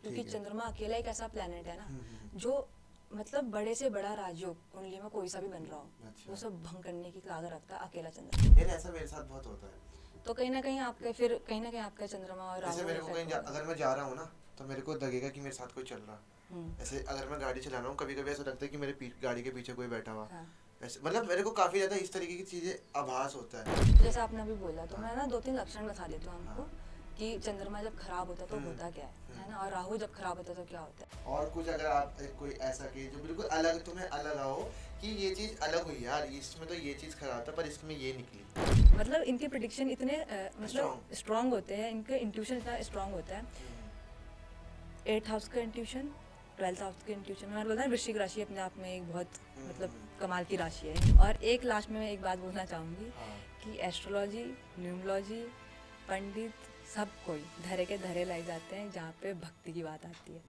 क्योंकि चंद्रमा अकेला एक ऐसा प्लेनेट है ना जो मतलब बड़े से बड़ा राजयोग कुंडली में कोई सा भी बन रहा हो वो सब भंग करने की ताकत रखता है अकेला चंद्रमा। यार ऐसा मेरे साथ बहुत होता है। तो कहीं ना कहीं आपके फिर कहीं ना कहीं आपका चंद्रमा और जैसे राहु मेरे को इफेक्ट कहीं होगा। अगर मैं जा रहा हूँ ना तो मेरे को लगेगा कि मेरे साथ कोई चल रहा। ऐसे अगर मैं गाड़ी चला रहा हूँ कभी कभी ऐसा लगता है कि मेरे गाड़ी के पीछे कोई बैठा हुआ। हाँ। ऐसे मतलब मेरे को काफ़ी ज़्यादा इस तरीके की चीज़ें आभास होता है। जैसे आपने अभी बोला तो मैं ना 2-3 लक्षण बता देती हूँ आपको कि चंद्रमा जब खराब होता है तो होता क्या है ना, और राहु जब खराब होता है तो क्या होता है। और कुछ अगर आप कोई ऐसा कि जो बिल्कुल अलग तुम्हें अलग आओ कि ये चीज़ अलग हुई यार, इसमें तो ये चीज़ खराब था पर इसमें ये निकली। मतलब इनके प्रिडिक्शन इतने मतलब स्ट्रॉन्ग। स्ट्रांग होते हैं, इनके इंट्यूशन इतना स्ट्रांग होता है। 8th हाउस का इंट्यूशन, 12th हाउस का इंट्यूशन, मैंने बोला वृश्चिक राशि अपने आप में एक बहुत मतलब कमाल की राशि है। और एक लास्ट में मैं एक बात बोलना चाहूँगी कि एस्ट्रोलॉजी, न्यूमरोलॉजी, पंडित सब कोई धरे के धरे लाई जाते हैं जहाँ पे भक्ति की बात आती है।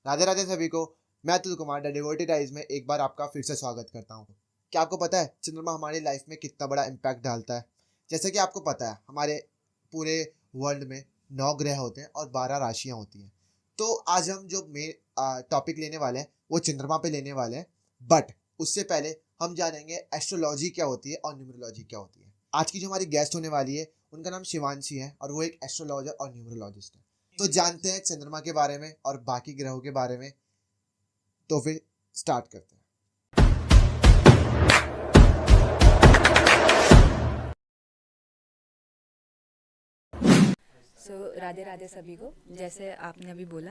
राधे राधे सभी को। मैं Atul Kumar the devotee ties में एक बार आपका फिर से स्वागत करता हूँ। क्या आपको पता है चंद्रमा हमारी लाइफ में कितना बड़ा इम्पैक्ट डालता है? जैसे कि आपको पता है हमारे पूरे वर्ल्ड में 9 ग्रह होते हैं और 12 राशियाँ होती हैं। तो आज हम जो मेन टॉपिक लेने वाले हैं वो चंद्रमा पे लेने वाले हैं, बट उससे पहले हम जानेंगे एस्ट्रोलॉजी क्या होती है और न्यूमरोलॉजी क्या होती है। आज की जो हमारी गेस्ट होने वाली है उनका नाम शिवांशी है और वो एक एस्ट्रोलॉजर और न्यूमरोलॉजिस्ट है। तो जानते हैं चंद्रमा के बारे में और बाकी ग्रहों के बारे में। तो फिर स्टार्ट करते हैं। राधे राधे सभी को। जैसे आपने अभी बोला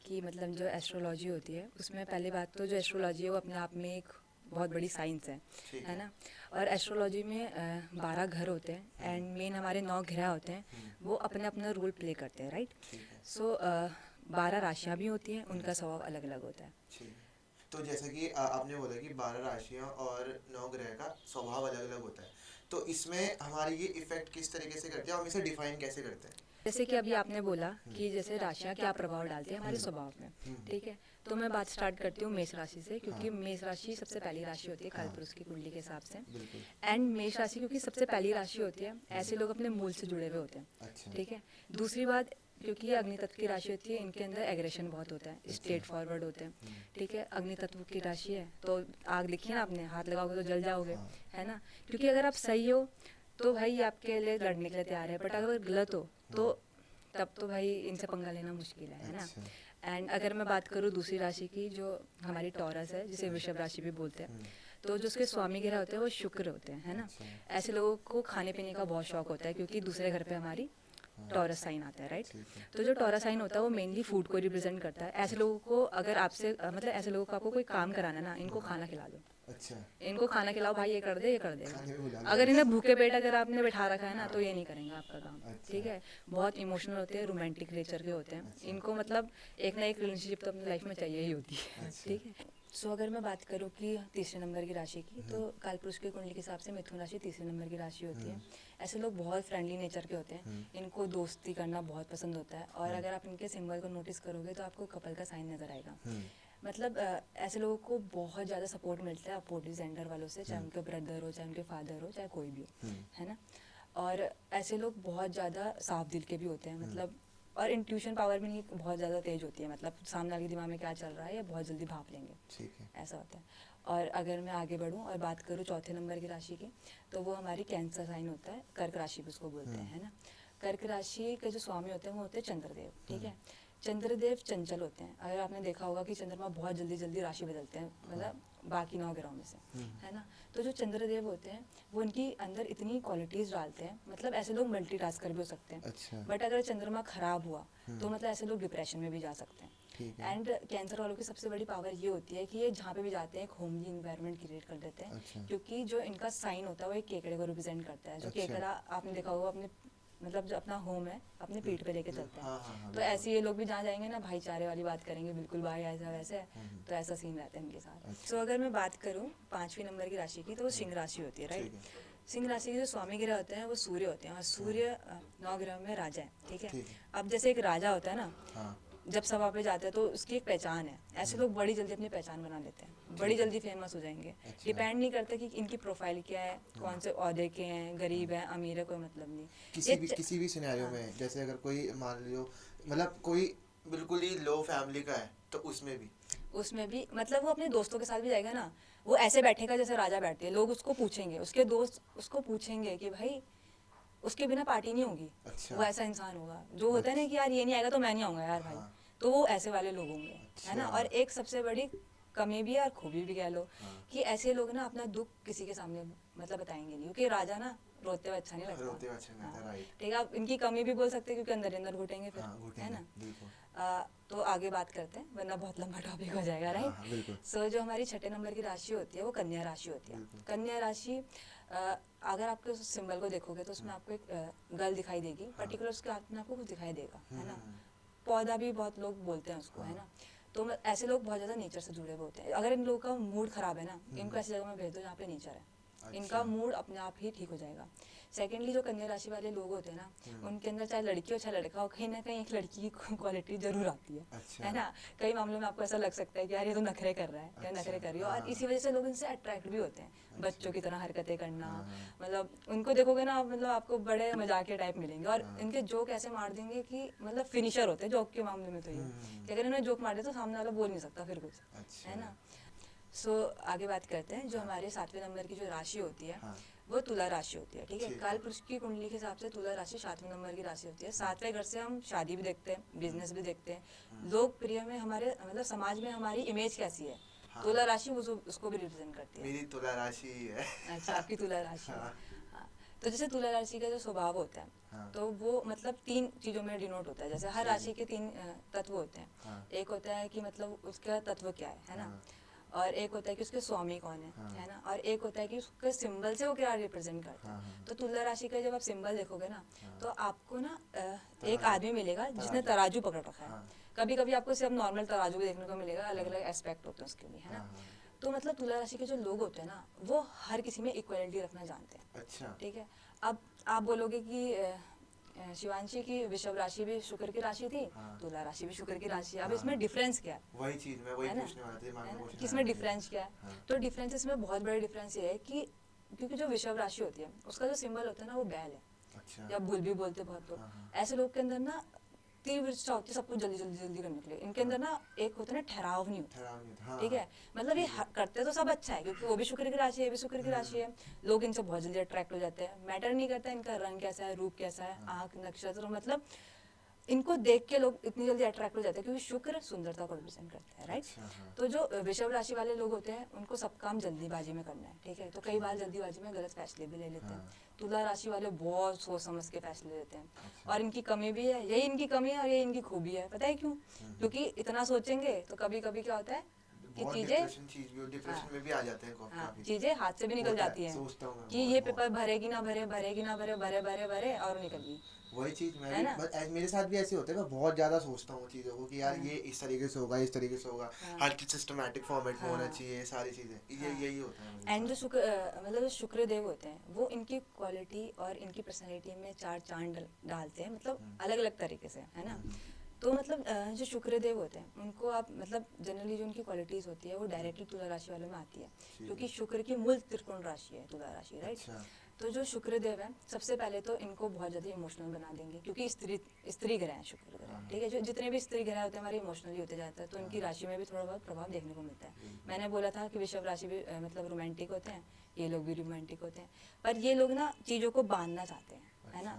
कि मतलब जो एस्ट्रोलॉजी होती है उसमें पहली बात तो जो एस्ट्रोलॉजी है वो अपने आप में एक बहुत बड़ी साइंस है ना। और एस्ट्रोलॉजी में 12 घर होते हैं एंड मेन हमारे 9 ग्रह होते हैं, वो अपने अपना रोल प्ले करते हैं, राइट। सो 12 राशियाँ भी होती हैं, उनका स्वभाव अलग अलग होता है। तो जैसे कि आपने बोला कि 12 राशियां और 9 ग्रह का स्वभाव अलग अलग होता है, तो इसमें हमारी ये इफेक्ट किस तरीके से करते हैं, हम इसे डिफाइन कैसे करते हैं? जैसे कि अभी आपने बोला कि जैसे राशियाँ क्या प्रभाव डालती है हमारे स्वभाव में, ठीक है। तो मैं बात स्टार्ट करती हूँ मेष राशि से, क्योंकि मेष राशि सबसे पहली राशि होती है कालपुरुष की कुंडली के हिसाब से। एंड मेष राशि क्योंकि सबसे पहली राशि होती है, ऐसे लोग अपने मूल से जुड़े हुए होते हैं, ठीक है। दूसरी बात, क्योंकि ये अग्नि तत्व की राशि होती है, इनके अंदर एग्रेशन बहुत होता है, स्ट्रेट फॉरवर्ड होते हैं, ठीक है। अग्नि तत्व की राशि है तो आग देखिए ना, आपने हाथ लगाओगे तो जल जाओगे, है ना। क्योंकि अगर आप सही हो तो भाई आपके लिए लड़ने के लिए तैयार है, बट अगर गलत हो तो तब तो भाई इनसे पंगा लेना मुश्किल है ना। एंड अगर मैं बात करूँ दूसरी राशि की जो हमारी टॉरस है, जिसे वृषभ राशि भी बोलते हैं, तो जो उसके स्वामी ग्रह होते हैं वो शुक्र होते हैं, है ना। ऐसे लोगों को खाने पीने का बहुत शौक होता है, क्योंकि दूसरे घर पे हमारी टॉरस साइन आता है, राइट। तो जो टॉरस साइन होता है वो मेनली फूड को रिप्रेजेंट करता है। ऐसे लोगों को अगर आपसे मतलब ऐसे लोगों को आपको कोई काम कराना ना, इनको खाना खिला दो, अच्छा। इनको खाना खिलाओ भाई, ये कर दे, ये कर देगा। खाने में बुला लो। अगर इन्हें भूखे पेट अगर आपने बैठा रखा है ना तो ये नहीं करेंगे आपका काम, ठीक है। बहुत इमोशनल होते हैं, रोमांटिक नेचर के होते हैं, इनको मतलब एक ना एक रिलेशनशिप तो अपनी लाइफ में चाहिए ही होती है, ठीक है। सो अगर मैं बात करूँ कि तीसरे नंबर की राशि की, तो कालपुरुष की कुंडली के हिसाब से मिथुन राशि तीसरे नंबर की राशि होती है। ऐसे लोग बहुत फ्रेंडली नेचर के होते हैं, इनको दोस्ती करना बहुत पसंद होता है। और अगर आप इनके सिंबल को नोटिस करोगे तो आपको कपल का साइन नज़र आएगा। मतलब ऐसे लोगों को बहुत ज़्यादा सपोर्ट मिलता है अपोजिट जेंडर वालों से, चाहे उनके ब्रदर हो, चाहे उनके फादर हो, चाहे कोई भी हो, है ना। और ऐसे लोग बहुत ज़्यादा साफ दिल के भी होते हैं, मतलब और इंट्यूशन पावर भी नहीं बहुत ज़्यादा तेज होती है, मतलब सामने वाले दिमाग में क्या चल रहा है ये बहुत जल्दी भाप लेंगे, ठीक है। ऐसा होता है। और अगर मैं आगे बढ़ूँ और बात करूँ चौथे नंबर की राशि की, तो वो हमारी कैंसर साइन होता है, कर्क राशि भी उसको बोलते हैं, है ना। कर्क राशि के जो स्वामी होते हैं वो होते हैं चंद्रदेव, ठीक है। चंद्रदेव चंचल होते हैं। अगर आपने देखा होगा कि चंद्रमा बहुत जल्दी जल्दी राशि बदलते हैं, मतलब बाकी 9 ग्रहों में से, है ना। तो जो चंद्रदेव होते हैं वो उनकी अंदर इतनी क्वालिटीज़ डालते हैं, मतलब ऐसे लोग मल्टीटास्कर भी हो सकते हैं। अच्छा। बट अगर चंद्रमा खराब हुआ तो मतलब ऐसे लोग डिप्रेशन में भी जा सकते हैं। एंड कैंसर वालों की सबसे बड़ी पावर ये होती है कि ये जहाँ पे भी जाते हैं एक होमली इन्वायरमेंट क्रिएट कर देते हैं। अच्छा। क्योंकि जो इनका साइन होता है वो एक केकड़े को रिप्रेजेंट करता है। जो अच्छा। केकड़ा आपने देखा होगा अपने मतलब जो अपना होम है अपने पीठ पे लेके चलता है। हाँ हाँ हाँ, तो ऐसे ये लोग भी जहाँ जाएंगे ना भाईचारे वाली बात करेंगे, बिल्कुल भाई ऐसा वैसे है, तो ऐसा सीन रहता है इनके साथ। सो अगर मैं बात करूँ 5वीं नंबर की राशि की, तो वो सिंह राशि होती है, राइट। सिंह राशि के जो स्वामी ग्रह होते हैं वो सूर्य होते हैं, और सूर्य 9 ग्रह में राजा है, ठीक है। अब जैसे एक राजा होता है ना, जब सभा पे जाते हैं तो उसकी एक पहचान है। ऐसे लोग बड़ी जल्दी अपनी पहचान बना लेते हैं, बड़ी जल्दी फेमस हो जाएंगे। अच्छा। डिपेंड नहीं करते कि इनकी प्रोफाइल क्या है, कौन से ओहदे के हैं, गरीब है अमीर है, कोई मतलब नहीं। किसी भी सिनेरियो हाँ। में, जैसे अगर कोई मान लो मतलब कोई बिल्कुल ही लो फैमिली का है तो उसमें भी मतलब वो अपने दोस्तों के साथ भी जाएगा ना, वो ऐसे बैठेगा जैसे राजा बैठते हैं। लोग उसको पूछेंगे, उसके दोस्त उसको पूछेंगे कि भाई उसके बिना पार्टी नहीं होगी। अच्छा। वो ऐसा इंसान होगा जो होता है ना कि यार ये नहीं आएगा तो मैं नहीं आऊँगा यार भाई। हाँ। तो वो ऐसे वाले लोग होंगे, है ना। अच्छा। और एक सबसे बड़ी कमी भी है और खूबी भी कह लो हाँ। कि ऐसे लोग ना अपना दुख किसी के सामने मतलब बताएंगे नहीं, क्योंकि राजा ना रोते हुए अच्छा नहीं लगता। रोते हुए अच्छा नहीं लगता, हाँ, राइट। ठीक है। आप इनकी कमी भी बोल सकते हैं क्योंकि अंदर अंदर घुटेंगे फिर, हाँ, है घुटेंगे, ना। बिल्कुल। तो आगे बात करते हैं वरना बहुत लंबा टॉपिक हो जाएगा, हाँ, राइट। हाँ, बिल्कुल। सो जो हमारी छठे नंबर की राशि होती है वो कन्या राशि होती है। बिल्कुल। कन्या राशि अगर आपके उस सिंबल को देखोगे तो उसमें आपको एक गर्ल दिखाई देगी, पर्टिकुलर उसके हाथ में आपको कुछ दिखाई देगा, है ना। पौधा भी बहुत लोग बोलते हैं उसको, है ना। तो ऐसे लोग बहुत ज़्यादा नेचर से जुड़े हुए होते हैं। अगर इन लोगों का मूड ख़राब है ना, इनको ऐसी जगह में भेज दो जहाँ पे नेचर है, इनका अच्छा। मूड अपने आप ही ठीक हो जाएगा। सेकेंडली जो कन्या राशि वाले लोग होते हैं ना, उनके अंदर चाहे लड़की हो चाहे लड़का हो, कहीं ना कहीं एक लड़की की क्वालिटी जरूर आती अच्छा। है ना। कई मामलों में आपको ऐसा लग सकता है कि यार ये तो नखरे कर रहा है, या अच्छा। नखरे कर रही हो, और हाँ। इसी वजह से लोग इनसे अट्रैक्ट भी होते हैं। अच्छा। बच्चों की तरह हरकतें करना, हाँ, हाँ। मतलब उनको देखोगे ना आप, मतलब आपको बड़े मजाकिया टाइप मिलेंगे। और हाँ। इनके जोक ऐसे मार देंगे कि मतलब फिनिशर होते हैं जोक के मामले में। तो ये कि अगर इन्हें जोक मार दे तो सामने वाला बोल नहीं सकता फिर कुछ, अच्छा। है ना। सो आगे बात करते हैं। जो हमारे 7वें नंबर की जो राशि होती है हाँ। वो तुला राशि होती है, ठीक है। ठीक है। काल पुरुष की कुंडली के हिसाब से तुला राशि 7वें नंबर की राशि होती है। 7वें घर से हम शादी भी देखते हैं, बिजनेस भी देखते हैं, लोकप्रिय में हमारे मतलब समाज में हमारी इमेज कैसी है। हाँ। तुला राशि उसको भी रिप्रेजेंट करती है। मेरी तुला राशि ही है। अच्छा, आपकी तुला राशि है। हाँ। हाँ। तो जैसे तुला राशि का जो स्वभाव होता है, हाँ। तो वो मतलब 3 चीज़ों में डिनोट होता है। जैसे हर जी। राशि के 3 तत्व होते हैं। हाँ। एक होता है कि मतलब उसका तत्व क्या है ना। हाँ। और एक होता है कि उसके स्वामी कौन हाँ। है ना। और एक होता है कि उसके सिंबल से वो क्या रिप्रेजेंट करता है। हाँ, हाँ। तो तुला राशि का जब आप सिंबल देखोगे ना, हाँ। तो आपको ना एक तराजू। आदमी मिलेगा जिसने तराजू पकड़ रखा है। हाँ। कभी कभी आपको सिर्फ नॉर्मल तराजू भी देखने को मिलेगा, अलग अलग एस्पेक्ट होते हैं उसके भी, है हाँ, ना। हाँ। तो मतलब तुला राशि के जो लोग होते हैं ना, वो हर किसी में इक्वलिटी रखना जानते हैं, अच्छा। ठीक है। अब आप बोलोगे कि शिवांशी की वृषभ राशि भी शुक्र की राशि थी, हाँ। तुला राशि भी शुक्र की राशि है। अब हाँ। इसमें डिफरेंस क्या है, वही चीज मैं वही है ना, पूछने वाला था, दिमाग है में ना, क्वेश्चन कि आ इसमें रहा था डिफरेंस क्या है। हाँ। तो डिफरेंस इसमें बहुत बड़ा डिफरेंस ये है कि क्योंकि जो वृषभ राशि होती है उसका जो सिंबल होता है ना वो बैल है, अच्छा। या बुल भी बोलते हैं बहुत लोग। हाँ, हाँ। ऐसे लोग के अंदर ना तीव्र इच्छा होती है सब कुछ जल्दी जल्दी जल्दी करने के लिए। इनके अंदर ना एक होता है ना ठहराव नहीं होता, ठहराव नहीं होता, हाँ, ठीक है। हाँ। मतलब ये ठीक है। करते तो सब अच्छा है क्योंकि वो भी शुक्र की राशि है, ये भी शुक्र की राशि है। लोग इनसे बहुत जल्दी अट्रैक्ट हो जाते हैं। मैटर नहीं करता इनका रंग कैसा है, रूप कैसा है, हाँ। आंख, नक्षत्र, मतलब इनको देख के लोग इतनी जल्दी अट्रैक्ट हो जाते हैं क्योंकि शुक्र सुंदरता को रिप्रेजेंट करता है, राइट। अच्छा। हाँ। तो जो वृषभ राशि वाले लोग होते हैं उनको सब काम जल्दीबाजी में करना है, ठीक है। तो कई बार जल्दीबाजी में गलत फैसले भी ले लेते हैं। हाँ। तुला राशि वाले बहुत सोच समझ के फैसले लेते हैं। अच्छा। और इनकी कमी भी है, यही इनकी कमी है और यही इनकी खूबी है। पता है क्यों? क्योंकि इतना सोचेंगे तो कभी कभी क्या होता है कि बहुत चीजें, डिप्रेशन चीज भी, डिप्रेशन हाँ, में भी आ जाते हैं हाँ, काफी। चीजें हाथ से भी निकल होता है, जाती हैं सोचता हूँ मैं कि बहुत ये बहुत। पेपर भरेगी ना भरे, भरेगी ना भरे, भरे भरे भरे और निकल गई, वही चीज मैं है भी ना। मेरे साथ भी ऐसे होता है। मैं बहुत ज्यादा सोचता हूँ चीजों को कि यार हाँ। ये इस तरीके से होगा, इस तरीके से होगा, हाँ। हर चीज सिस्टमेटिक फॉर्मेट में होना हाँ। चाहिए, सारी चीजें हाँ। यही होता है मेरे एंड जो साथ। शुक्र मतलब जो शुक्र देव होते हैं वो इनकी क्वालिटी और इनकी पर्सनैलिटी में 4 चांद डालते हैं, मतलब अलग अलग तरीके से, है ना। तो मतलब जो शुक्र देव होते हैं उनको आप मतलब जनरली जो उनकी क्वालिटीज़ होती है वो डायरेक्टली तुला राशि वालों में आती है, क्योंकि शुक्र की मूल त्रिकोण राशि है तुला राशि, राइट। अच्छा। तो जो शुक्र देव है सबसे पहले तो इनको बहुत ज़्यादा इमोशनल बना देंगे, क्योंकि स्त्री ग्रह हैं शुक्र ग्रह, हाँ। ठीक है। जो जितने भी स्त्री ग्रह होते हैं हमारे इमोशनली होते जाते हैं, तो इनकी राशि में भी थोड़ा बहुत प्रभाव देखने को मिलता है। मैंने बोला था कि वृषभ राशि भी मतलब रोमांटिक होते हैं, ये लोग भी रोमांटिक होते हैं, पर ये लोग ना चीज़ों को बांधना चाहते हैं, है ना।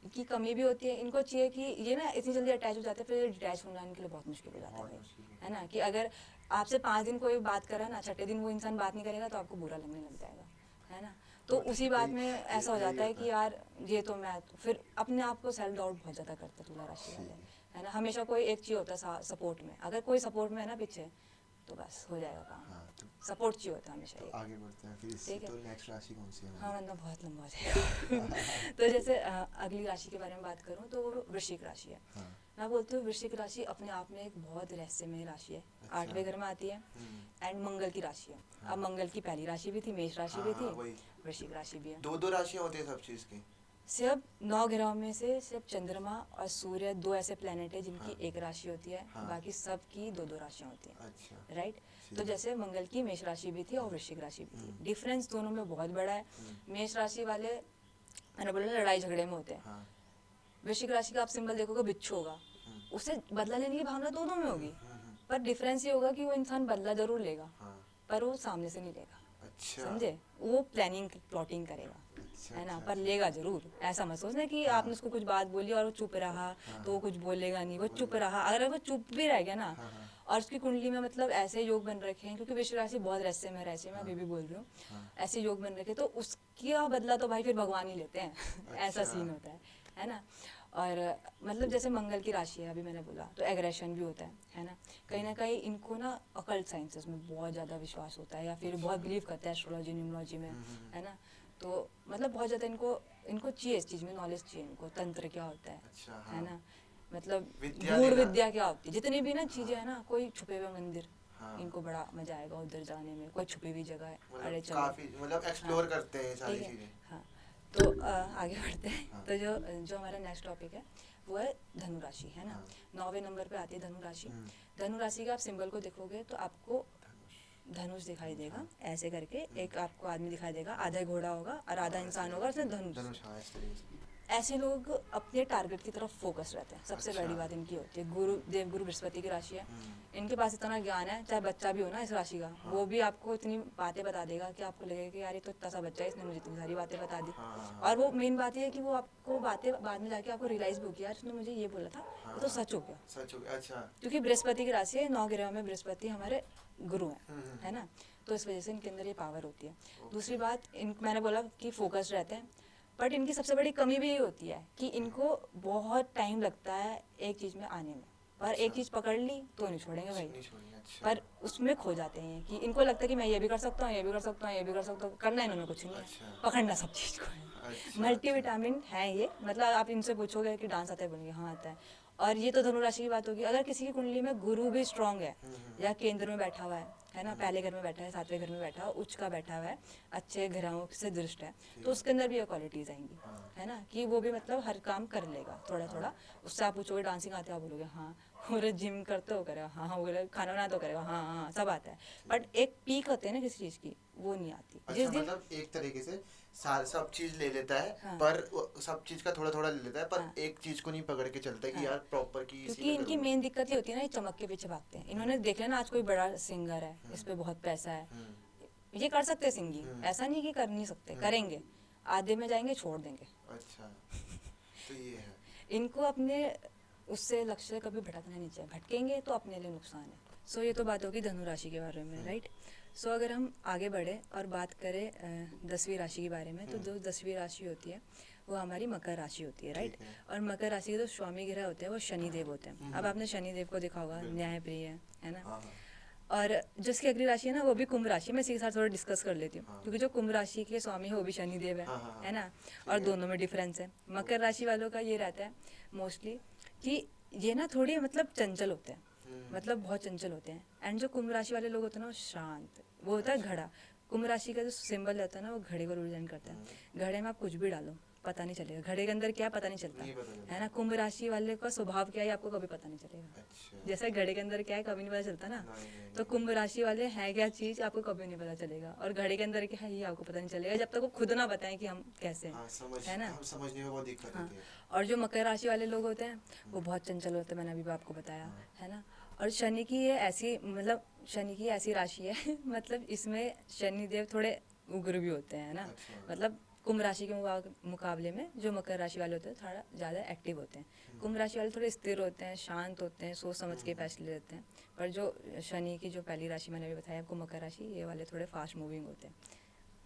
इनकी कमी भी होती है, इनको चाहिए कि ये ना इतनी जल्दी अटैच हो जाते हैं, फिर डिटैच होना इनके लिए बहुत मुश्किल हो जाता है बहुत भाई, मुश्किल है ना। कि अगर आपसे 5 दिन कोई बात कर रहा है ना, छठे दिन वो इंसान बात नहीं करेगा तो आपको बुरा लगने लग जाएगा, है ना। तो उसी बात में ऐसा हो जाता है कि यार ये तो मैं फिर अपने आप को सेल्फ डाउट बहुत ज़्यादा करते हैं तुला राशि वाले, है ना। हमेशा कोई एक चीज़ होता है सपोर्ट में, अगर कोई सपोर्ट में है ना पीछे तो बस हो जाएगा काम। हाँ। तो सपोर्ट चाहिए होता है हमेशा तो एक। आगे बढ़ते हैं फिर इससे। ठीक है। तो नेक्स्ट राशि कौन सी है हाँ, हमारी? मतलब बहुत लंबा हो जाएगा। तो जैसे अगली राशि के बारे में बात करूँ तो वो वृश्चिक राशि है। हाँ। मैं बोलती हूँ वृश्चिक राशि अपने आप में एक बहुत रहस्यमय राशि है। अच्छा। 8वें घर में आती है एंड मंगल की राशि है। अब मंगल की पहली राशि भी थी, मेष राशि भी थी, हाँ, वही वृश्चिक राशि भी है। दो राशियां होती है सब चीज की। सिर्फ 9 ग्रहों में से सिर्फ चंद्रमा और सूर्य 2 ऐसे प्लेनेट है जिनकी हाँ। एक राशि होती है, हाँ। बाकी सब की 2-2 राशियां होती हैं, अच्छा। राइट। ठीक तो है। जैसे मंगल की मेष राशि भी थी और वृश्चिक राशि भी थी, हम्म। डिफरेंस दोनों में बहुत बड़ा है। मेष राशि वाले मैंने बोला लड़ाई झगड़े में होते हैं, हाँ। वृश्चिक राशि का आप सिंबल देखोगे बिच्छू होगा, उसे बदला लेने की भावना दोनों में होगी, पर डिफरेंस ये होगा कि वो इंसान बदला जरूर लेगा, हाँ। पर वो सामने से नहीं लेगा, अच्छा। समझे। वो प्लानिंग प्लॉटिंग करेगा, अच्छा, है ना, अच्छा, पर अच्छा। लेगा जरूर। ऐसा मत सोचना कि हाँ। आपने उसको कुछ बात बोली और वो चुप रहा तो वो कुछ बोलेगा नहीं, वो चुप रहा। अगर वो चुप भी रह गया ना, हाँ, हाँ। और उसकी कुंडली में मतलब ऐसे योग बन रखे हैं, क्योंकि वृश्चिक राशि बहुत रहस्य में रहस्य मैं अभी भी बोल रही हूँ, हाँ। ऐसे योग बन रखे तो उसका बदला तो भाई फिर भगवान ही लेते हैं ऐसा अच्छा। सीन होता है ना। और मतलब जैसे मंगल की राशि है, अभी मैंने बोला, तो एग्रेशन भी होता है ना कहीं इनको ना अकल्ट साइंसेस में बहुत ज़्यादा विश्वास होता है, या फिर बहुत बिलीव करते हैं एस्ट्रोलॉजी न्यूमरोलॉजी में, है ना। तो मतलब बहुत ज़्यादा इनको चाहिए, इस चीज़ में नॉलेज चाहिए इनको, तंत्र क्या होता अच्छा। है हाँ। ना, मतलब विद्या गूढ़ लेना। विद्या क्या होती है, जितनी भी ना चीज़ें है ना, कोई छुपे हुए मंदिर, हाँ। इनको बड़ा मजा आएगा उधर जाने में, कोई छुपी हुई जगह है, अरे मतलब चलो, काफी मतलब एक्सप्लोर करते हैं ये सारी ठीक है। चीजें। हाँ, तो आगे बढ़ते हैं। हाँ। तो जो हमारा नेक्स्ट टॉपिक है वो है धनु राशि, है ना। हाँ। 9वें नंबर पे आती है धनु राशि। हम्म। धनु राशि का आप सिंबल को देखोगे तो आपको धनुष दिखाई देगा, ऐसे करके एक आपको आदमी दिखाई देगा, आधा घोड़ा होगा और आधा इंसान होगा, उसमें धनुष। धनुष, हाँ, इस तरीके से। ऐसे लोग अपने टारगेट की तरफ फोकस रहते हैं, सबसे अच्छा। बड़ी बात इनकी होती है। गुरु देवगुरु बृहस्पति की राशि है, इनके पास इतना ज्ञान है, चाहे बच्चा भी हो ना इस राशि का, हाँ। वो भी आपको इतनी बातें बता देगा कि आपको लगेगा कि यार ये तो इतना सा बच्चा है, इसने मुझे इतनी सारी बातें बता दी। हाँ। और वो मेन बात ये है कि वो आपको बातें बाद में जाके आपको रियलाइज भी होगी, यार उसने मुझे ये बोला था, हाँ। ये तो सच हो गया। सच हो गया। अच्छा। क्योंकि बृहस्पति की राशि है, 9 ग्रह में बृहस्पति हमारे गुरु हैं, हम्म। है ना, तो इस वजह से इनके अंदर ये पावर होती है। ओके। दूसरी बात, इन मैंने बोला कि फोकस रहते हैं, बट इनकी सबसे बड़ी कमी भी ये होती है कि इनको बहुत टाइम लगता है एक चीज़ में आने में, पर एक अच्छा। चीज़ पकड़ ली तो नहीं छोड़ेंगे भाई, नहीं छोड़ेंगे। अच्छा। पर उसमें खो जाते हैं कि इनको लगता है कि मैं ये भी कर सकता हूँ, ये भी कर सकता हूँ, ये भी कर सकता हूँ, करना इन्होंने कुछ नहीं है, अच्छा। पकड़ना सब चीज़ को है। अच्छा। मल्टीविटामिन है ये, मतलब आप इनसे पूछोगे कि डांस आता है, बोलेंगे हाँ आता है। और ये तो धनुराशि की बात होगी। अगर किसी की कुंडली में गुरु भी स्ट्रांग है, या केंद्र में बैठा हुआ है ना, पहले घर में बैठा है, 7वें घर में बैठा है, उच्च का बैठा हुआ है, अच्छे ग्रहों से दृष्ट है, तो उसके अंदर भी ये क्वालिटीज आएंगी, है ना, कि वो भी मतलब हर काम कर लेगा थोड़ा थोड़ा। उससे आप पूछोगे डांसिंग आते है, आप बोलोगे हाँ, और जिम करते हो करेगा, हाँ हाँ, बोले खाना बनाते हो करेगा, हाँ हाँ, सब आता है। बट एक पीक होते हैं ना किसी चीज़ की, वो नहीं आती। अच्छा, जिस दिन मतलब एक तरीके से सब चीज ले लेता है, हाँ। पर सब चीज का थोड़ा थोड़ा ले लेता है, पर हाँ। एक चीज को नहीं पकड़ के चलता कि हाँ। यार प्रॉपर की इसी क्योंकि में इनकी करूँगा। मेन दिक्कत ये होती है ना, ये चमक के पीछे भागते हैं। इन्होंने देख लिया ना, आज कोई बड़ा सिंगर है, इस पे बहुत पैसा है, ये कर सकते हैं सिंगिंग, ऐसा नहीं कि कर नहीं सकते, करेंगे, आधे में जाएंगे, छोड़ देंगे। अच्छा, तो ये है। इनको अपने उससे लक्ष्य से कभी भटकना नहीं चाहिए, भटकेंगे तो अपने लिए नुकसान है। सो ये तो बात होगी धनु राशि के बारे में, राइट। सो अगर हम आगे बढ़े और बात करें 10वीं राशि के बारे में, तो जो 10वीं राशि होती है वो हमारी मकर राशि होती है, राइट। ठीक है। और मकर राशि के जो स्वामी ग्रह होते हैं वो शनि देव होते हैं। अब आपने शनि देव को देखा होगा, न्यायप्रिय है ना। हाँ, हाँ। और जिसकी अगली राशि है ना, वो भी कुंभ राशि है। मैं इसी के साथ थोड़ा डिस्कस कर लेती हूँ, हाँ। क्योंकि जो कुंभ राशि के स्वामी है वो भी शनि देव हाँ, हाँ, हाँ। है ना, ठीक और है। दोनों में डिफरेंस है। मकर राशि वालों का ये रहता है मोस्टली कि ये ना थोड़ी मतलब चंचल होते हैं, मतलब बहुत चंचल होते हैं। एंड जो कुंभ राशि वाले लोग होते हैं ना, वो शांत, वो होता है घड़ा। कुंभ राशि का जो सिंबल रहता है ना, वो घड़े को रिप्रेजेंट करता है। घड़े में आप कुछ भी डालो, पता नहीं चलेगा घड़े के अंदर क्या है, पता नहीं चलता, नहीं पता चलता। है ना। कुंभ राशि वाले का स्वभाव क्या है, आपको कभी पता नहीं चलेगा। अच्छा। जैसे घड़े के अंदर क्या है, कभी नहीं पता चलता ना। नहीं, नहीं, तो कुंभ राशि वाले हैं क्या चीज़, आपको कभी नहीं पता चलेगा। और घड़े के अंदर क्या है, ये आपको पता नहीं चलेगा जब तक वो खुद ना बताएं कि हम कैसे हैं, हाँ, है ना। हम समझने में बहुत दिक्कत हाँ। होती है। और जो मकर राशि वाले लोग होते हैं वो बहुत चंचल होते हैं, मैंने अभी भी आपको बताया, है ना। और शनि की ये ऐसी, मतलब शनि की ऐसी राशि है मतलब इसमें शनि देव थोड़े उग्र भी होते हैं, है ना। अच्छा। मतलब कुंभ राशि के मुकाबले में जो मकर राशि वाले होते हैं थोड़ा ज़्यादा एक्टिव होते हैं। कुंभ राशि वाले थोड़े स्थिर होते हैं, शांत होते हैं, सोच समझ के फैसले लेते हैं। पर जो शनि की जो पहली राशि मैंने अभी बताया आपको, मकर राशि, ये वाले थोड़े फास्ट मूविंग होते हैं,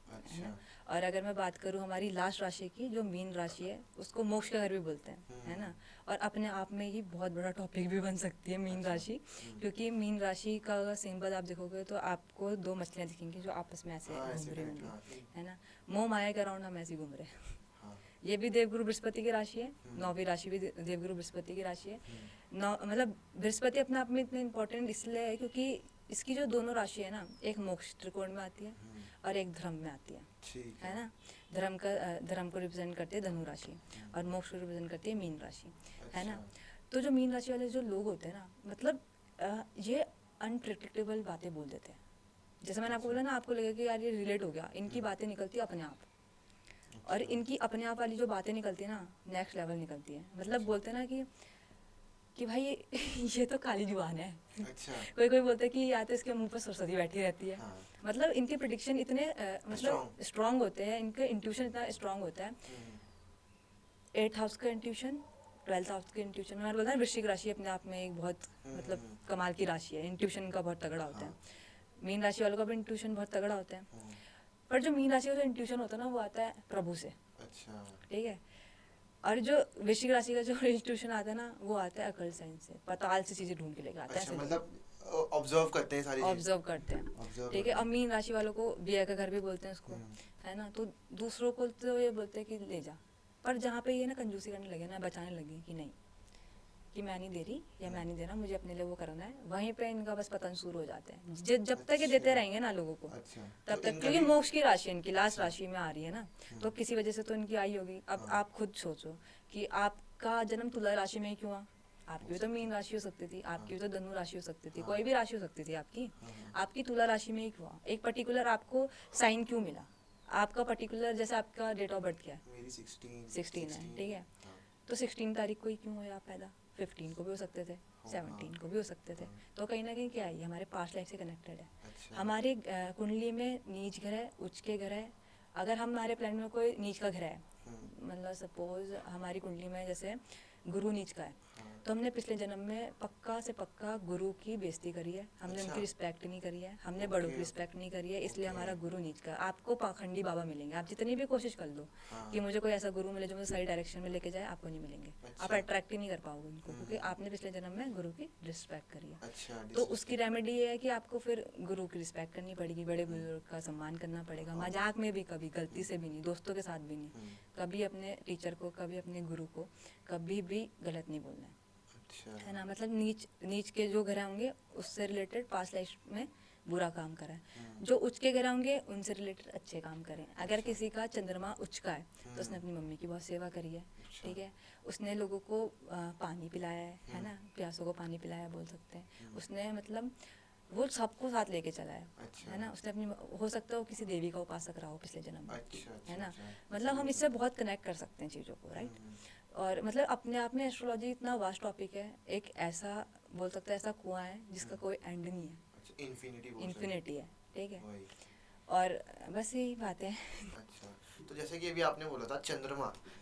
है अच्छा। ना। और अगर मैं बात करूँ हमारी लास्ट राशि की, जो मीन राशि है, उसको मोक्ष का घर भी बोलते हैं, है ना। और अपने आप में ही बहुत बड़ा टॉपिक भी बन सकती है मीन राशि, क्योंकि मीन राशि का अगर सिंबल आप देखोगे तो आपको 2 मछलियाँ दिखेंगी जो आपस में ऐसे हाँ, घूम ऐसे रही करेक्ट, हाँ, होंगी, है ना। मोह माया के अराउंड हम ऐसे ही घूम रहे हैं। हाँ। ये भी देवगुरु बृहस्पति की राशि है, 9वीं राशि भी देवगुरु बृहस्पति की राशि है। नौ मतलब बृहस्पति अपने आप में इतने इम्पोर्टेंट इसलिए है क्योंकि इसकी जो दोनों राशि है ना, एक मोक्ष त्रिकोण में आती है और एक धर्म में आती है ठीक है ना। धर्म को रिप्रेजेंट करती है धनु राशि और मोक्ष को रिप्रेजेंट करती है मीन राशि, है ना। अच्छा। तो जो मीन राशि वाले जो लोग होते हैं ना, मतलब ये अनप्रिडिक्टेबल बातें बोल देते हैं। जैसे मैंने आपको बोला ना, आपको लगेगा कि यार ये रिलेट हो गया, इनकी बातें निकलती है अपने आप, और इनकी अपने आप वाली जो बातें निकलती है ना, नेक्स्ट लेवल निकलती है। मतलब बोलते हैं ना कि भाई ये तो काली जुबान है। अच्छा। कोई कोई बोलता है कि या तो इसके मुंह पर सरस्वती बैठी रहती है। हाँ। मतलब इनके प्रिडिक्शन इतने मतलब स्ट्रांग होते हैं, इनके इंट्यूशन इतना स्ट्रांग होता है। 8th हाउस का इंट्यूशन, 12th हाउस का इंट्यूशन। मैं बोलता हूँ वृश्चिक राशि अपने आप में एक बहुत मतलब कमाल की राशि है, इंट्यूशन का बहुत तगड़ा होता है। मीन राशि वालों का भी इंट्यूशन बहुत तगड़ा होता है, पर जो मीन राशि का जो इंट्यूशन होता है ना, वो आता है प्रभु से। अच्छा। ठीक है। और जो वृश्चिक राशि का जो इंट्यूशन आता है ना, वो आता है अकल साइंस से, पताल से चीजें ढूंढ के लेके आता है। अच्छा, मतलब ऑब्जर्व करते हैं सारी चीजें। ऑब्जर्व करते हैं, Observe ठीक है। करते और मीन राशि वालों को बिया का घर भी बोलते हैं उसको, है ना। तो दूसरों को तो ये बोलते हैं कि ले जा, पर जहाँ पे ये ना कंजूसी करने लगे ना, बचाने लगे कि नहीं, कि मैं नहीं दे रही या मैं नहीं दे रहा, मुझे अपने लिए वो करना है, वहीं पे इनका बस पतन शुरू हो जाते हैं। जब तक ये देते रहेंगे ना लोगों को, अच्छा। तब तो तक, इनका क्योंकि भी- मोक्ष की राशि इनकी लास्ट राशि में आ रही है ना, तो किसी वजह से तो इनकी आई होगी। अब आप खुद सोचो कि आपका जन्म तुला राशि में ही क्यों हुआ। आपकी भी तो मीन राशि हो सकती थी, आपकी भी तो धनु राशि हो सकती थी, कोई भी राशि हो सकती थी आपकी। आपकी तुला राशि में ही क्यों हुआ, एक पर्टिकुलर आपको साइन क्यों मिला, आपका पर्टिकुलर, जैसे आपका डेट ऑफ बर्थ क्या है, मेरी 16 16 है, ठीक है। तो 16 तारीख को ही क्यों हुए आप पैदा, 15 को भी हो सकते थे, 17 को भी हो सकते थे। तो कहीं ना कहीं क्या है, ये हमारे पास्ट लाइफ से कनेक्टेड है। अच्छा। हमारे कुंडली में नीच ग्रह, उच्च के ग्रह, अगर हमारे प्लान में कोई नीच का ग्रह है, मतलब सपोज हमारी कुंडली में जैसे गुरु नीच का है, तो हमने पिछले जन्म में पक्का से पक्का गुरु की बेइज्जती करी है, हमने अच्छा। उनकी रिस्पेक्ट नहीं करी है, हमने बड़ों की रिस्पेक्ट नहीं करी है, इसलिए हमारा गुरु नीच का है। आपको पाखंडी बाबा मिलेंगे, आप जितनी भी कोशिश कर लो कि मुझे कोई ऐसा गुरु मिले जो मुझे सही डायरेक्शन में लेके जाए, आपको नहीं मिलेंगे। आप अट्रैक्ट ही नहीं कर पाओगे उनको, क्योंकि आपने पिछले जन्म में गुरु की रिस्पेक्ट करी है। अच्छा। तो उसकी रेमेडी ये है कि आपको फिर गुरु की रिस्पेक्ट करनी पड़ेगी, बड़े बुजुर्ग का सम्मान करना पड़ेगा, मजाक में भी, कभी गलती से भी नहीं, दोस्तों के साथ भी नहीं, कभी अपने टीचर को, कभी अपने गुरु को कभी भी गलत नहीं बोलना है, अच्छा। है ना। मतलब नीच के जो ग्रह होंगे उससे रिलेटेड पास्ट लाइफ में बुरा काम करा है, जो उच्च के ग्रह होंगे उनसे रिलेटेड अच्छे काम करें। अगर किसी का चंद्रमा उच्च का है तो उसने अपनी मम्मी की बहुत सेवा करी है, ठीक है। उसने लोगों को पानी पिलाया है ना, प्यासों को पानी पिलाया बोल सकते हैं। उसने मतलब वो सबको साथ लेके चला अच्छा। है ना। उसने अपनी, हो सकता है वो किसी देवी का उपासक रहा हो पिछले जन्म में, अच्छा। है ना। अच्छा। मतलब हम इससे बहुत कनेक्ट कर सकते हैं चीज़ों को, राइट। और मतलब अपने आप में एस्ट्रोलॉजी इतना वास्ट टॉपिक है, एक ऐसा बोल सकते हैं ऐसा कुआं है जिसका कोई एंड नहीं है, अच्छा, इन्फिनिटी बोल सकते इन्फिनिटी है, ठीक है। हैं। वही। और बस यही बात है। अच्छा, तो जैसे कि अभी आपने बोला था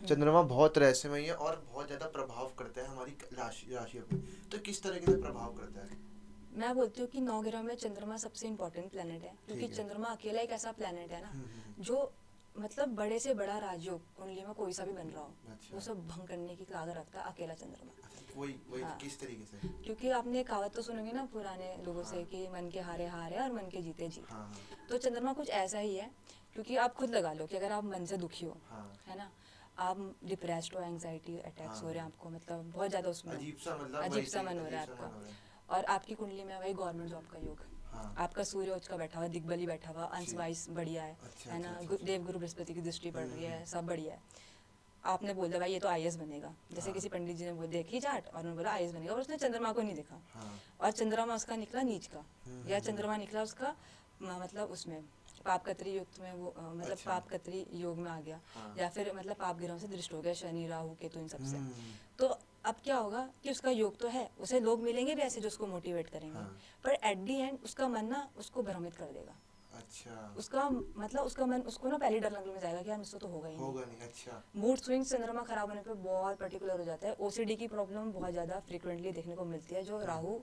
चंद्रमा बहुत रहस्यमय है और बहुत ज्यादा प्रभाव करता है हमारी राशि पे। तो किस तरीके से प्रभाव करता है? मैं बोलती हूँ कि 9 ग्रह में चंद्रमा सबसे इम्पोर्टेंट प्लेनेट है, क्योंकि ठीक है। चंद्रमा अकेला एक ऐसा प्लेनेट है ना जो मतलब बड़े से बड़ा राजयोग कुंडली में कोई सा भी बन रहा हो, अच्छा। वो सब भंग करने की ताकत रखता है अकेला चंद्रमा। अच्छा, वही हाँ। किस तरीके से? क्योंकि आपने कहावत तो सुनोगे ना पुराने लोगों से कि मन के हारे हार है और मन के जीते जीत। हाँ। तो चंद्रमा कुछ ऐसा ही है, क्योंकि आप खुद लगा लो कि अगर आप मन से दुखी हो, हाँ। है ना, आप डिप्रेस्ड हो, एंग्जाइटी अटैक्स हो रहे हैं आपको, मतलब बहुत ज़्यादा उसमें अजीब सा मतलब अजीब सा मन हो रहा है अजीब सा आपका, मन हो रहा है। और आपकी कुंडली में वही गवर्नमेंट जॉब का योग, हाँ। आपका सूर्य उच्च का बैठा हुआ, दिग्बली बैठा हुआ, अंश वाइस बढ़िया है, अच्छा, है ना। अच्छा, अच्छा। देवगुरु बृहस्पति की दृष्टि पड़ रही है, सब बढ़िया है। आपने बोला भाई ये तो आईएएस बनेगा, जैसे किसी पंडित जी ने वो देखी चार्ट और उन्होंने बोला आईएएस बनेगा, और उसने चंद्रमा को नहीं देखा, हाँ। और चंद्रमा उसका निकला नीच का, या चंद्रमा निकला उसका मतलब उसमें पाप कतरी युक्त में, वो मतलब अच्छा। पाप कतरी योग में आ गया, हाँ। या फिर मतलब पाप ग्रहों से दृष्ट हो गया, शनि राहु केतु इन सबसे। तो अब क्या होगा कि उसका योग तो है, उसे लोग मिलेंगे भी ऐसे जो उसको मोटिवेट करेंगे, हाँ। पर एट दी एंड उसका मन ना उसको भ्रमित कर देगा। अच्छा। उसका मतलब उसका मन उसको ना पहले डर लगने लग जाएगा कि यार मुझसे तो होगा ही नहीं। होगा नहीं। अच्छा। मूड स्विंग चंद्रमा खराब होने पे बहुत पर्टिकुलर हो जाता है। ओसीडी की प्रॉब्लम बहुत ज़्यादा फ्रीक्वेंटली देखने को मिलती है, जो राहु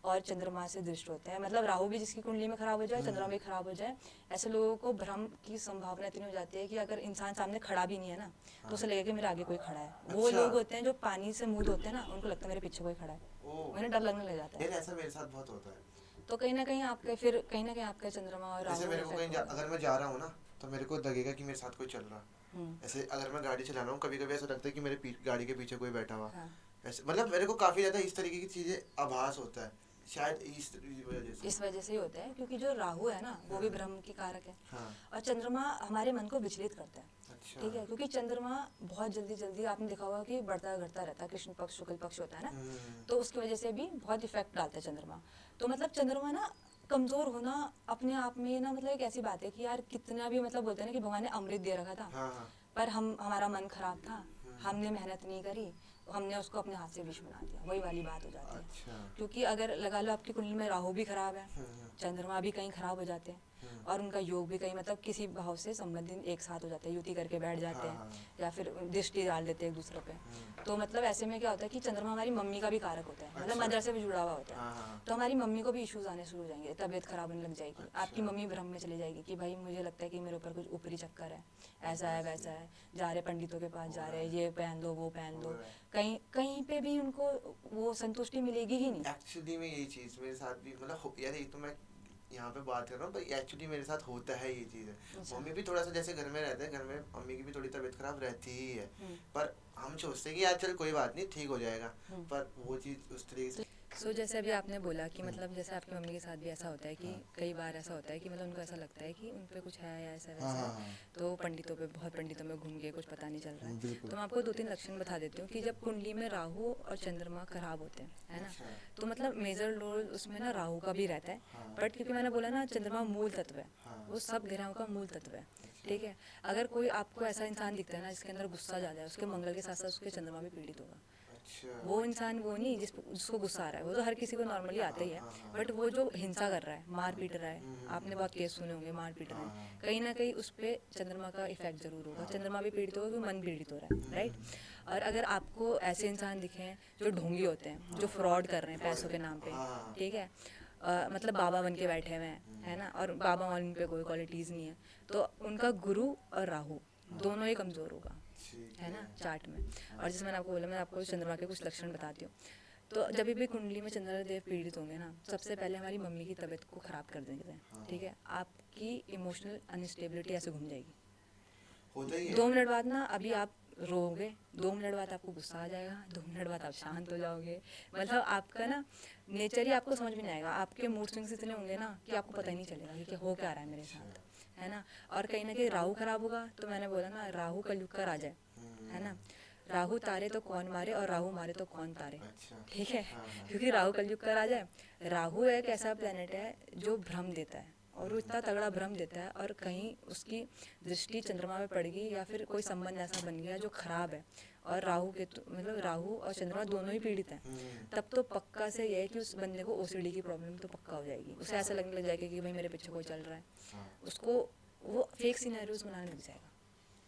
और चंद्रमा से दृष्ट होते हैं। मतलब राहु भी जिसकी कुंडली में खराब हो जाए, चंद्रमा भी खराब हो जाए, ऐसे लोगों को भ्रम की संभावना इतनी हो जाती है कि अगर इंसान सामने खड़ा भी नहीं है ना, तो उसे लगेगा कि मेरे आगे कोई खड़ा है। वो अच्छा। लोग होते हैं जो पानी से मूड होते हैं ना, उनको लगता है मेरे पीछे कोई खड़ा है, ओह। उन्हें डर लगने लग जाता है। यार ऐसा मेरे साथ बहुत होता है। तो कहीं ना कहीं आपके फिर कहीं ना कहीं आपका चंद्रमा और जैसे राहु मेरे को effect कहीं होगा। अगर मैं जा रहा हूँ ना, तो मेरे को लगेगा कि मेरे साथ कोई चल रहा। ऐसे अगर मैं गाड़ी चला रहा हूँ, कभी कभी ऐसा लगता है कि मेरे गाड़ी के पीछे कोई बैठा हुआ। हाँ। ऐसे मतलब मेरे को काफी ज्यादा इस तरीके की चीजें आभास होता है। शायद इस वजह से। इस वजह से ही होता है क्योंकि जो राहु है ना वो भी भ्रम की कारक है हाँ। और चंद्रमा हमारे मन को विचलित करता है। अच्छा। ठीक है, क्योंकि चंद्रमा बहुत जल्दी जल्दी आपने देखा होगा कि बढ़ता घटता रहता है, कृष्ण पक्ष शुक्ल पक्ष होता है ना, तो उसकी वजह से भी बहुत इफेक्ट डालता है चंद्रमा। तो मतलब चंद्रमा ना कमजोर होना अपने आप में ना मतलब एक ऐसी बात है कि यार कितना भी मतलब बोलते हैं ना कि भगवान ने अमृत दे रखा था, हाँ हाँ। पर हमारा मन खराब था, हमने मेहनत नहीं करी, हमने उसको अपने हाथ से विष बना दिया, वही वाली बात हो जाती है। अच्छा। क्योंकि अगर लगा लो आपकी कुंडली में राहु भी खराब है, चंद्रमा भी कहीं खराब हो जाते हैं और उनका योग भी कहीं मतलब किसी भाव से संबंधित एक साथ हो जाते हैं, युति करके बैठ जाते हैं या फिर दृष्टि डाल देते हैं एक दूसरे पे। तो मतलब ऐसे में क्या होता है कि चंद्रमा हमारी मम्मी का भी कारक होता है, मतलब मदर से भी जुड़ा हुआ होता है। तो हमारी मम्मी को भी इश्यूज आने शुरू हो जाएंगे, तबीयत खराब होने लग जाएगी, आपकी मम्मी भ्रम में चली जाएगी कि भाई मुझे लगता है कि मेरे ऊपर कुछ ऊपरी चक्कर है, ऐसा है वैसा है, जा रहे पंडितों के पास जा रहे, ये पहन दो वो पहन दो, कहीं कहीं पे भी उनको वो संतुष्टि मिलेगी ही नहीं। एक्चुअली में यही चीज मेरे साथ भी मतलब यार ये तो मैं यहाँ पे बात कर रहा हूँ पर एक्चुअली मेरे साथ होता है ये चीज़ है। अच्छा। मम्मी भी थोड़ा सा जैसे घर में रहते हैं, घर में मम्मी की भी थोड़ी तबीयत खराब रहती ही है, पर हम सोचते हैं कि यार चल कोई बात नहीं ठीक हो जाएगा, पर वो चीज़ उस तरीके से। सो जैसे अभी आपने बोला कि मतलब जैसे आपकी मम्मी के साथ भी ऐसा होता है कि कई बार ऐसा होता है कि मतलब उनको ऐसा लगता है कि उन पे कुछ है या ऐसा वैसा है, तो पंडितों पे बहुत पंडितों में घूम के कुछ पता नहीं चल रहा है। तो मैं आपको 2-3 लक्षण बता देती हूँ कि जब कुंडली में राहु और चंद्रमा खराब होते हैं, है ना, तो मतलब मेजर रोल उसमें ना राहु का भी रहता है, बट क्योंकि मैंने बोला ना चंद्रमा मूल तत्व है, वो सब ग्रहों का मूल तत्व है। ठीक है, अगर कोई आपको ऐसा इंसान दिखता है ना जिसके अंदर गुस्सा ज़्यादा है, उसके मंगल के साथ साथ उसके चंद्रमा भी पीड़ित होगा। वो इंसान वो नहीं जिसको गुस्सा आ रहा है, वो तो हर किसी को नॉर्मली आता ही है, बट वो जो हिंसा कर रहा है, मार पीट रहा है, आपने बहुत केस सुने होंगे मार पीट रहे हैं, कहीं ना कहीं उस पर चंद्रमा का इफेक्ट जरूर होगा, चंद्रमा भी पीड़ित होगा क्योंकि मन पीड़ित हो रहा है, राइट। और अगर आपको ऐसे इंसान दिखे जो ढोंगी होते हैं, जो फ्रॉड कर रहे हैं पैसों के नाम पे, ठीक है, मतलब बाबा बन के बैठे हुए हैं, है ना, और बाबा वाले पे कोई क्वालिटीज़ नहीं है, तो उनका गुरु और राहु दोनों ही कमज़ोर होगा, है ना, चार्ट में। और जैसे मैंने आपको बोला, मैं आपको चंद्रमा के कुछ लक्षण बताती हूँ। तो जब भी कुंडली में चंद्रदेव पीड़ित होंगे ना, सबसे पहले हमारी मम्मी की तबीयत को ख़राब कर देंगे, ठीक है, आपकी इमोशनल अनस्टेबिलिटी ऐसे घूम जाएगी। 2 मिनट बाद ना अभी आप रोओगे, 2 मिनट बाद आपको गुस्सा आ जाएगा, 2 मिनट बाद आप शांत हो जाओगे, मतलब आपका ना नेचर ही आपको समझ में नहीं आएगा, आपके मूड स्विंग्स इतने होंगे ना कि आपको पता ही नहीं चलेगा कि क्या हो क्या रहा है मेरे साथ, है ना। और कहीं ना कहीं राहु खराब होगा, तो मैंने बोला ना राहु कलयुग का राजा है ना, राहु तारे तो कौन मारे और राहु मारे तो कौन तारे, ठीक है, क्योंकि राहु कलयुग का राजा है। राहु एक ऐसा प्लेनेट है जो भ्रम देता है, और वो इतना तगड़ा भ्रम देता है, और कहीं उसकी दृष्टि चंद्रमा में पड़ गई या फिर कोई संबंध ऐसा बन गया जो खराब है, और राहु के मतलब राहु और चंद्रमा दोनों ही पीड़ित हैं, तब तो पक्का से यह है कि उस बंदे को ओसीडी की प्रॉब्लम तो पक्का हो जाएगी, उसे ऐसा लगने लग जाएगा कि भाई मेरे पीछे कोई चल रहा है, उसको वो फेक सिनेरियोज बनाने लग जाएगा।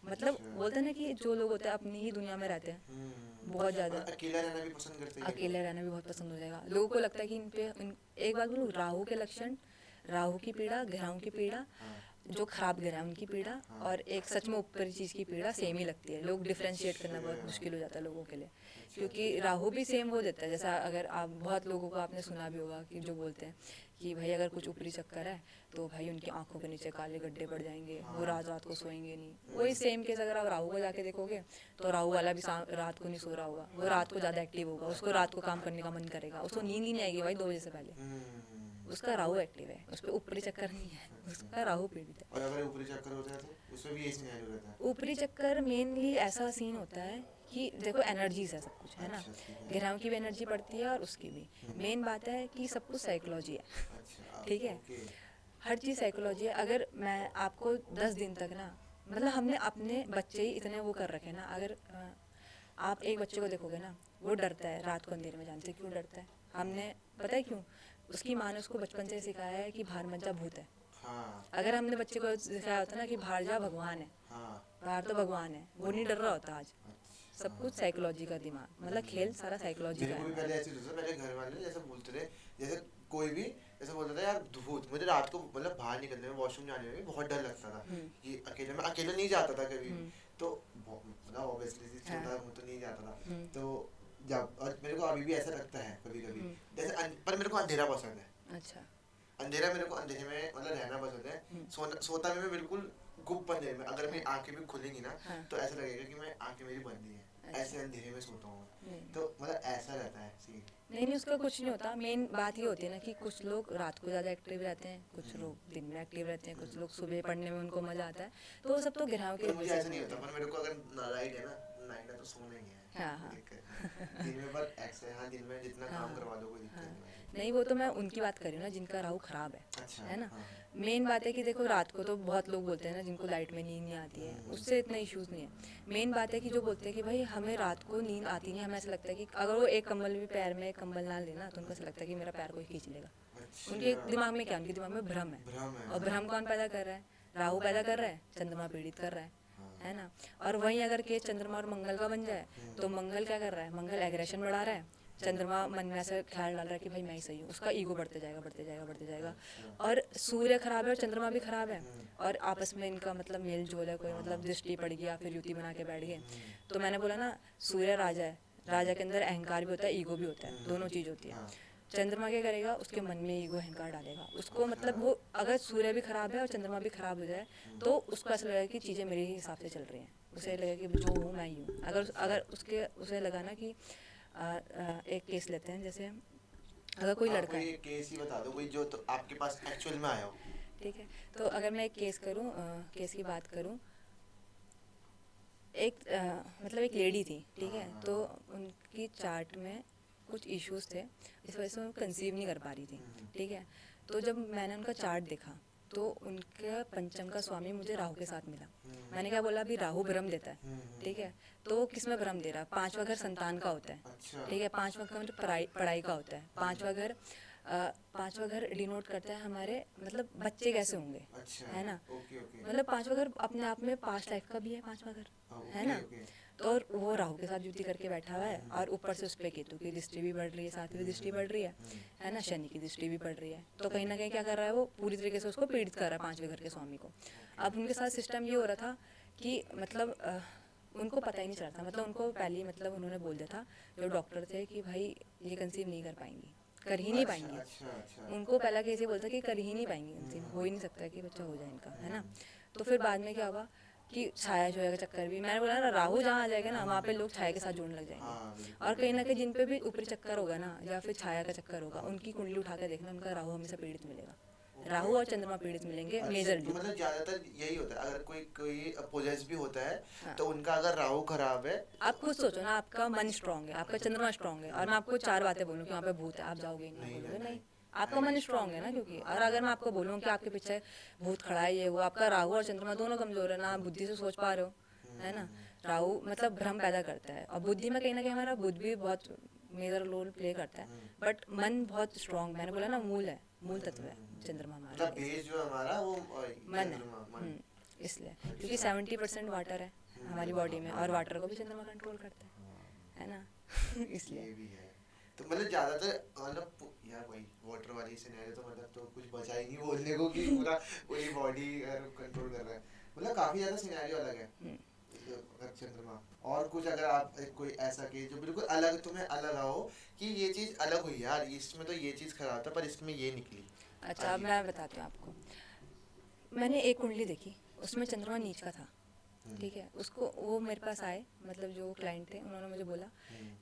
मतलब बोलते हैं ना कि जो लोग होते हैं अपनी ही दुनिया में रहते हैं बहुत ज़्यादा, अकेला रहना भी पसंद करते हैं, अकेले रहना भी बहुत पसंद हो जाएगा लोगों को, लगता है कि एक बात बोलूँ, राहु के लक्षण, राहु की पीड़ा, ग्रहों की पीड़ा, जो खराब ग्रह है उनकी पीड़ा, और एक सच में ऊपरी चीज़ की पीड़ा सेम ही लगती है, लोग डिफ्रेंशिएट करना बहुत मुश्किल हो जाता है लोगों के लिए, क्योंकि राहु भी सेम वो देता है। जैसा अगर आप बहुत लोगों को आपने सुना भी होगा कि जो बोलते हैं कि भाई अगर कुछ ऊपरी चक्कर है तो भाई उनकी आंखों के नीचे काले गड्ढे पड़ जाएंगे, वो रात रात को सोएंगे नहीं, वही सेम केस अगर आप राहु को जाके देखोगे तो राहु वाला भी रात को नहीं सो रहा होगा, वो रात को ज़्यादा एक्टिव होगा, उसको रात को काम करने का मन करेगा, उसको नींद ही नहीं आएगी भाई 2 बजे से पहले, उसका राहु एक्टिव है, उस पर ऊपरी चक्कर नहीं है, उसका राहु पीड़ित है। और अगर ऊपरी चक्कर होता है तो उसमें भी यही सिनेरियो रहता है। ऊपरी चक्कर मेनली ऐसा सीन होता है कि देखो एनर्जीज है सब कुछ, है ना, ग्रहों की भी एनर्जी पड़ती है और उसकी भी, मेन बात है कि सब कुछ साइकोलॉजी है, ठीक है, हर चीज़ साइकोलॉजी है। अगर मैं आपको 10 दिन तक ना, मतलब हमने अपने बच्चे ही इतने वो कर रखे ना, अगर आप एक बच्चे को देखोगे ना, वो डरता है रात को अंधेरे में जाने से, क्यों डरता है, हमने पता है क्यों, उसकी माँ ने उसको बचपन से सिखाया है कि बाहर मत जा भूत है। अगर हमने बच्चे को सिखाया होता ना कि बाहर जा भगवान है, बाहर तो भगवान है, वो नहीं डर रहा होता आज। सब कुछ साइकोलॉजी का दिमाग, मतलब खेल सारा साइकोलॉजी का मेरे को भी है। पहले ऐसे होता था, पहले घर वाले जैसे बोलते थे, जैसे कोई भी ऐसा बोलता था यार भूत, मुझे रात को मतलब बाहर निकलने में, वॉशरूम जाने में भी बहुत डर लगता था कि अकेले में अकेले नहीं जाता था कभी, तो मतलब ऑब्वियसली छोटा हूँ तो नहीं जाता था, तो जब और मेरे को अभी भी ऐसा लगता है कभी कभी, जैसे पर मेरे को अंधेरा पसंद है। अच्छा, अंधेरा मेरे को अंधेरे में मतलब रहना पसंद है, सोता भी मैं बिल्कुल गुप्त अंधेरे में, अगर मेरी आंखें भी खुलेंगी ना तो ऐसा लगेगा कि मैं आंखें मेरी बंद ही है, ऐसे अंधेरे में सोता हूँ नहीं। तो मतलब ऐसा रहता है सीन। नहीं उसका कुछ नहीं होता। मेन बात ये होती है ना कि कुछ लोग रात को ज़्यादा एक्टिव रहते हैं, कुछ लोग दिन में एक्टिव रहते हैं, कुछ लोग सुबह पढ़ने में उनको मज़ा आता है, तो वो सब तो ग्रहों के पर मुझे वजह ऐसा से नहीं होते होता, हैं। पर मेरे को अगर नाइट है ना, नाइट है तो सोना ही है, हाँ, कोई हाँ। दिक्कत नहीं। दिन में पर ऐसा है, हाँ दिन में जितना हाँ, काम करवा दो कोई दिक्कत हाँ। नहीं है। नहीं वो तो मैं उनकी बात कर रही हूँ ना जिनका राहु खराब अच्छा है ना। हाँ। मेन बात है कि देखो रात को तो बहुत लोग बोलते हैं ना जिनको लाइट में नींद नहीं आती है, उससे इतना इश्यूज नहीं है। मेन बात है कि जो बोलते हैं कि भाई हमें रात को नींद आती नहीं, हमें ऐसा लगता है कि अगर वो एक कंबल भी पैर में एक कंबल ना लेना तो उनको ऐसा लगता है कि मेरा पैर कोई खींच लेगा। उनके अच्छा दिमाग में क्या, उनके दिमाग में भ्रम है। भ्रम है। और भ्रम कौन पैदा कर रहा है? राहु पैदा कर रहा है, चंद्रमा पीड़ित कर रहा है ना। और वहीं अगर केस चंद्रमा और मंगल का बन जाए तो मंगल क्या कर रहा है? मंगल एग्रेशन बढ़ा रहा है, चंद्रमा मन में ऐसा ख्याल डाल रहा है कि भाई मैं ही सही हूँ, उसका ईगो बढ़ते जाएगा बढ़ते जाएगा बढ़ते जाएगा। और सूर्य खराब है और चंद्रमा भी खराब है, और आपस में इनका मतलब मेल जोल है, कोई मतलब दृष्टि पड़ गई या फिर युति बना के बैठ गए। तो मैंने बोला ना सूर्य राजा है, राजा के अंदर अहंकार भी होता है, ईगो भी होता है, दोनों चीज़ होती है। चंद्रमा क्या करेगा? उसके मन में ईगो अहंकार डालेगा उसको, मतलब वो अगर सूर्य भी खराब है और चंद्रमा भी खराब हो जाए तो उसको ऐसा लगेगा कि चीज़ें मेरे ही हिसाब से चल रही हैं, उसे लगेगा कि जो हूँ मैं ही हूँ। अगर अगर उसके उसे लगा ना कि एक केस लेते हैं, जैसे अगर कोई लड़का है, केस ही बता दो कोई जो तो आपके पास एक्चुअल में आया हो। ठीक है, तो अगर मैं एक केस करूँ, केस की बात करूँ, एक मतलब एक लेडी थी, ठीक है, तो उनकी चार्ट में कुछ इश्यूज थे, इस वजह से वो कंसीव नहीं कर पा रही थी, ठीक है। तो जब मैंने उनका चार्ट देखा तो उनका पंचम का स्वामी मुझे राहु के साथ मिला। मैंने क्या बोला? अभी राहु भ्रम देता है, ठीक है, तो वो किस में भ्रम दे रहा है? पांचवा घर संतान का होता है, ठीक है, पांचवा घर पढ़ाई का होता है, पांचवा घर डिनोट करता है हमारे मतलब बच्चे कैसे होंगे, है ना। मतलब पांचवा घर अपने आप में पास्ट लाइफ का भी है, पांचवा घर है ना। तो और वो राहु के साथ युति करके बैठा हुआ है, और ऊपर से उस पर केतु की दृष्टि भी बढ़ रही है, सातवीं दृष्टि बढ़ रही है ना, शनि की दृष्टि भी बढ़ रही है। तो कहीं ना कहीं क्या कर रहा है? वो पूरी तरीके से उसको पीड़ित कर रहा है, पांचवें घर के स्वामी को। अब उनके साथ सिस्टम ये हो रहा था कि मतलब उनको पता ही नहीं चला था, मतलब उनको पहले ही मतलब उन्होंने बोल दिया था जो डॉक्टर थे कि भाई ये कंसीव नहीं कर पाएंगी, कर ही नहीं पाएंगी। उनको पहला केस ये बोलता कि कर ही नहीं पाएंगी, कंसीव हो ही नहीं सकता कि बच्चा हो जाए इनका, है ना। तो फिर बाद में क्या हुआ कि छाया जो है चक्कर भी, मैंने बोला ना राहु जहाँ आ जाएगा ना वहाँ पे लोग छाया के साथ जुड़ने लग जाएंगे। और कहीं ना कहीं जिन पे भी ऊपरी चक्कर होगा ना या फिर छाया का चक्कर होगा, उनकी कुंडली उठा के देखना, उनका राहु हमेशा पीड़ित मिलेगा, राहु और चंद्रमा पीड़ित मिलेंगे मेजरली। मतलब ज्यादातर यही होता है, अगर कोई कोई पोजेस भी होता है हाँ। तो उनका अगर राहु खराब है। आप खुद सोचो ना, आपका मन स्ट्रांग है, आपका चंद्रमा स्ट्रांग है, और मैं आपको चार बातें बोलूँ कि वहाँ पे भूत है, आप जाओगे नहीं? बोलोगे नहीं, आपका मन स्ट्रांग है ना, क्योंकि और अगर मैं आपको बोलूँ कि आपके पीछे भूत खड़ा है, ये वो, आपका राहु और चंद्रमा दोनों कमजोर है ना, आप बुद्धि से सोच पा रहे हो, है ना। राहु मतलब भ्रम पैदा करता है, और बुद्धि में कहीं ना कहीं हमारा बुद्धि भी बहुत मेजर रोल प्ले करता है, बट मन बहुत स्ट्रांग, मैंने बोला ना मूल है, मूल तत्व है चंद्रमा हमारा, मतलब बेस जो हमारा वो मन है। इसलिए क्योंकि 70% वाटर है हमारी बॉडी में, और वाटर को भी चंद्रमा कंट्रोल करता है ना। इसलिए ये भी है। तो मतलब ज्यादातर मतलब यार वही वाटर वाली सिनेरियो तो मतलब तो कुछ बचा ही नहीं बोलने को कि पूरा वही बॉडी कंट्रोल कर रहा है, मतलब काफी ज्यादा सिनेरियो अलग है चंद्रमा। और कुछ अगर आप कोई ऐसा केस जो बिल्कुल अलग तुम्हें अलग आओ कि ये चीज अलग हुई यार, इसमें तो ये चीज खराब था पर इसमें ये निकली। अच्छा, अब मैं बताती हूँ आपको। मैंने एक कुंडली देखी, उसमें चंद्रमा नीच का था, ठीक है। उसको वो मेरे पास आए, मतलब जो क्लाइंट थे, उन्होंने मुझे बोला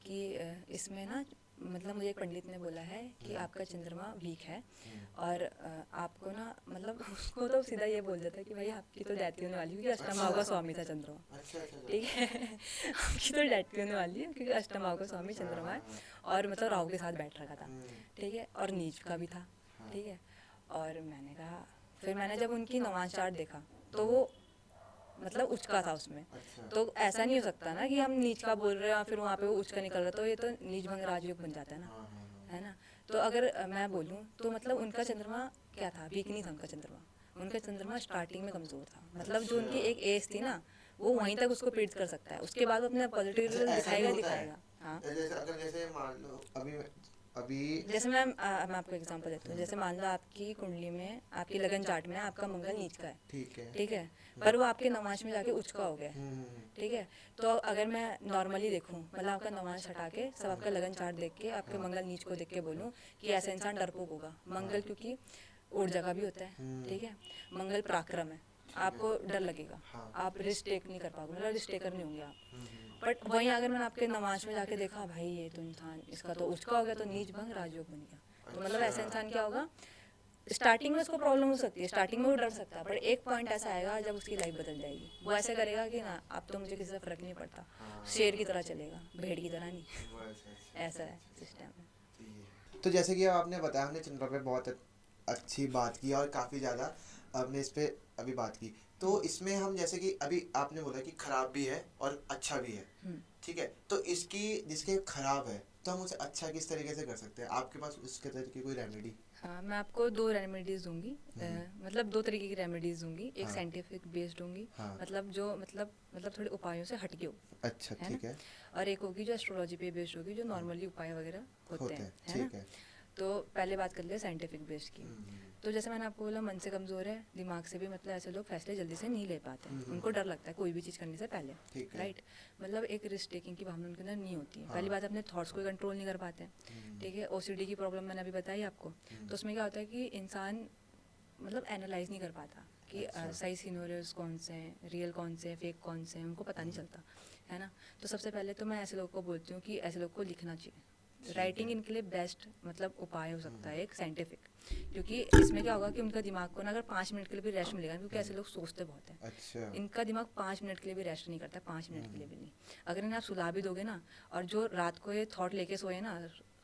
कि इसमें ना मतलब मुझे एक पंडित ने बोला है कि आपका चंद्रमा वीक है, और आपको ना मतलब उसको तो सीधा ये बोल देता है कि भाई आपकी तो डेथ होने वाली है, क्योंकि अष्टम भाव का स्वामी था चंद्रमा, ठीक है। आपकी तो डेथ होने वाली है क्योंकि अष्टम भाव का स्वामी चंद्रमा है, और मतलब राहु के साथ बैठ रखा था, ठीक है, और नीच का भी था, ठीक है। और मैंने कहा, फिर मैंने जब उनकी नवाज चार्ट देखा तो वो मतलब उच्च का था उसमें, तो ऐसा नहीं हो सकता ना कि हम नीच का बोल रहे हैं और फिर वहाँ पे वो उच्च का निकल रहा है, तो ये तो नीच भंग राजयोग बन जाता है ना, है ना। तो अगर मैं बोलूँ तो मतलब उनका चंद्रमा क्या था? वीक नहीं था उनका चंद्रमा, उनका चंद्रमा स्टार्टिंग में कमजोर था, मतलब जो उनकी एक एज थी ना वो वहीं तक उसको पीड़ित कर सकता है, उसके बाद वो अपने पॉजिटिव रिजल्ट दिखाएगा। हाँ, जैसे मान लो अभी अभी जैसे मैं आपको एग्जांपल देती हूँ, जैसे मान लो आपकी कुंडली में, आपकी लगन चार्ट में आपका मंगल नीच का है, ठीक है, पर वो आपके नवांश में जाके उच्च का हो गया, ठीक है। तो अगर मैं नॉर्मली देखूं, मतलब आपका नवांश हटा के सब आपका लगन चार्ट देख के आपके मंगल नीच को देख के बोलूं कि ऐसा इंसान डरपोक होगा, मंगल क्योंकि ऊर्जा का भी होता है, ठीक है, मंगल पराक्रम है, आपको डर लगेगा, आप रिस्क टेक नहीं कर पाओगे, मतलब रिस्क टेकर नहीं होंगे आप। बट वहीं अगर मैंने आपके नमाज में जाके देखा भाई ये तो इंसान इसका तो उसका हो गया तो नीच भंग राजयोग बन गया, तो मतलब ऐसा इंसान क्या होगा, स्टार्टिंग में उसको प्रॉब्लम हो सकती है, स्टार्टिंग में वो डर सकता है, पर एक पॉइंट ऐसा आएगा जब उसकी लाइफ बदल जाएगी, वो ऐसे करेगा कि ना अब तो मुझे किसी से फर्क नहीं पड़ता, शेर की तरह चलेगा, भेड़ की तरह नहीं, ऐसा है सिस्टम है। तो जैसे कि अब आपने बताया, हमने चंद्रमा पे बहुत अच्छी बात की और काफ़ी ज़्यादा आपने इस पे अभी बात की, तो इसमें हम जैसे कि अभी आपने बोला कि खराब भी है और अच्छा भी है, ठीक है, तो इसकी जिसके खराब है तो हम उसे अच्छा किस तरीके से कर सकते हैं, आपके पास उसके तरीके की कोई रेमेडी? हाँ, मैं आपको 2 रेमेडीज़ दूंगी, मतलब 2 तरीके की रेमेडीज़ दूंगी, एक हाँ। साइंटिफिक बेस्ड दूंगी, हाँ। मतलब जो मतलब थोड़े उपायों से हटके हो, अच्छा, है ठीक ना, है। और एक होगी जो एस्ट्रोलॉजी पे बेस्ड होगी, जो नॉर्मली उपाय वगैरह होते हैं, है ना। ठीक है। तो पहले बात कर ले साइंटिफिक बेस्ड की। तो जैसे मैंने आपको बोला, मन से कमज़ोर है, दिमाग से भी, मतलब ऐसे लोग फैसले जल्दी से नहीं ले पाते हैं, उनको डर लगता है कोई भी चीज़ करने से पहले, ठीक है। राइट, मतलब एक रिस्क टेकिंग की भावना उनके अंदर नहीं होती है। हाँ। पहली बात, अपने थॉट्स को कंट्रोल नहीं कर पाते हैं, ठीक है। ओसीडी की प्रॉब्लम मैंने अभी बताई आपको, तो उसमें क्या होता है कि इंसान मतलब एनालाइज नहीं कर पाता कि अच्छा। सही सीनोरियोज कौन से हैं, रियल कौन से हैं, फेक कौन से हैं, उनको पता नहीं चलता, है ना। तो सबसे पहले तो मैं ऐसे लोगों को बोलती हूँ कि ऐसे लोग को लिखना चाहिए, राइटिंग इनके लिए बेस्ट मतलब उपाय हो सकता है एक साइंटिफिक, क्योंकि इसमें क्या होगा कि उनका दिमाग को ना अगर 5 मिनट के लिए भी रेस्ट मिलेगा, क्योंकि ऐसे लोग सोचते बहुत हैं, अच्छा। इनका दिमाग 5 मिनट के लिए भी रेस्ट नहीं करता, 5 मिनट के लिए भी नहीं। अगर इन्हें आप सुला भी दोगे ना, और जो रात को ये थॉट लेके सोए ना,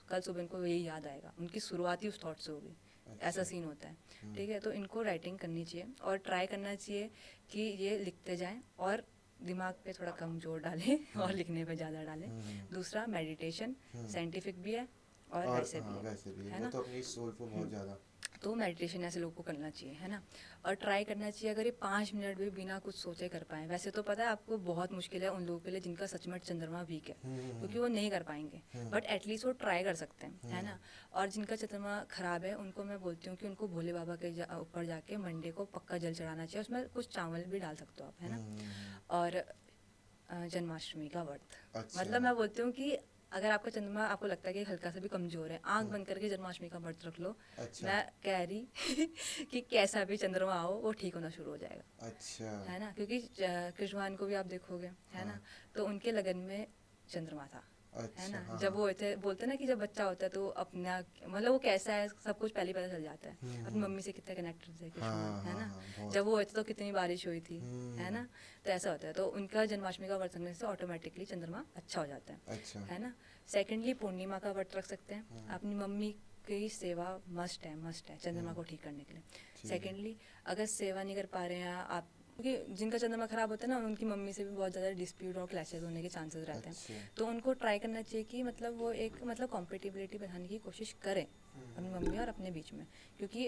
कल सुबह इनको यही याद आएगा, उनकी शुरुआत ही उस थॉट से होगी, ऐसा सीन होता है, ठीक है। तो इनको राइटिंग करनी चाहिए और ट्राई करना चाहिए कि ये लिखते जाएं और दिमाग पे थोड़ा कम जोर डालें और लिखने पे ज़्यादा डालें। दूसरा मेडिटेशन, साइंटिफिक भी है और वैसे भी है, वैसे भी है वो ना। तो अपनी सोल को बहुत ज़्यादा। तो मेडिटेशन ऐसे लोगों को करना चाहिए, है ना, और ट्राई करना चाहिए अगर ये 5 मिनट भी बिना कुछ सोचे कर पाएँ। वैसे तो पता है आपको बहुत मुश्किल है उन लोगों के लिए जिनका सच में चंद्रमा वीक है, क्योंकि वो नहीं कर पाएंगे, बट एटलीस्ट वो ट्राई कर सकते हैं, है ना। और जिनका चंद्रमा खराब है उनको मैं बोलती हूँ कि उनको भोले बाबा के ऊपर जाके मंडे को पक्का जल चढ़ाना चाहिए, उसमें कुछ चावल भी डाल सकते हो आप, है ना। और जन्माष्टमी का व्रत, अच्छा। मतलब मैं बोलती हूँ कि अगर आपका चंद्रमा आपको लगता है कि हल्का सा भी कमजोर है, आंख बंद करके जन्माष्टमी का व्रत रख लो। अच्छा। मैं कह रही कि कैसा भी चंद्रमा आओ वो ठीक होना शुरू हो जाएगा, अच्छा। है ना, क्योंकि कृष्ण भगवान को भी आप देखोगे, है ना, तो उनके लगन में चंद्रमा था, है ना। अच्छा। जब वो होते बोलते ना कि जब बच्चा होता है तो अपना मतलब वो कैसा है सब कुछ पहले पता चल जाता है, अपनी मम्मी से कितने कनेक्टेड थे कृष्ण भगवान, है ना। जब वो होते तो कितनी बारिश हुई थी, है ना, तो ऐसा होता है। तो उनका जन्माष्टमी का व्रत रखने से ऑटोमेटिकली चंद्रमा अच्छा हो जाता है, अच्छा। है ना। सेकेंडली पूर्णिमा का व्रत रख सकते हैं, अपनी मम्मी की सेवा मस्ट है चंद्रमा को ठीक करने के लिए। सेकेंडली अगर सेवा नहीं कर पा रहे हैं आप, क्योंकि जिनका चंद्रमा खराब होता है ना उनकी मम्मी से भी बहुत ज़्यादा डिस्प्यूट और क्लैशेस होने के चांसेस रहते हैं, अच्छा। तो उनको ट्राई करना चाहिए कि मतलब वो एक मतलब कॉम्पिटिबिलिटी बढ़ाने की कोशिश करें अपनी मम्मी और अपने बीच में, क्योंकि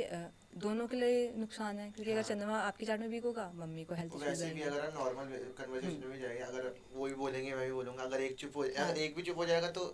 दोनों के लिए नुकसान है, क्योंकि अगर चंद्रमा आपकी चार्ट में वीक होगा मम्मी को हेल्थ इश्यूज वैसे भी आएंगे। अगर हम नॉर्मल कन्वर्सेशन में भी जाएंगे, अगर वो भी बोलेंगे मैं भी बोलूंगा, अगर अगर एक भी चुप हो जाएगा तो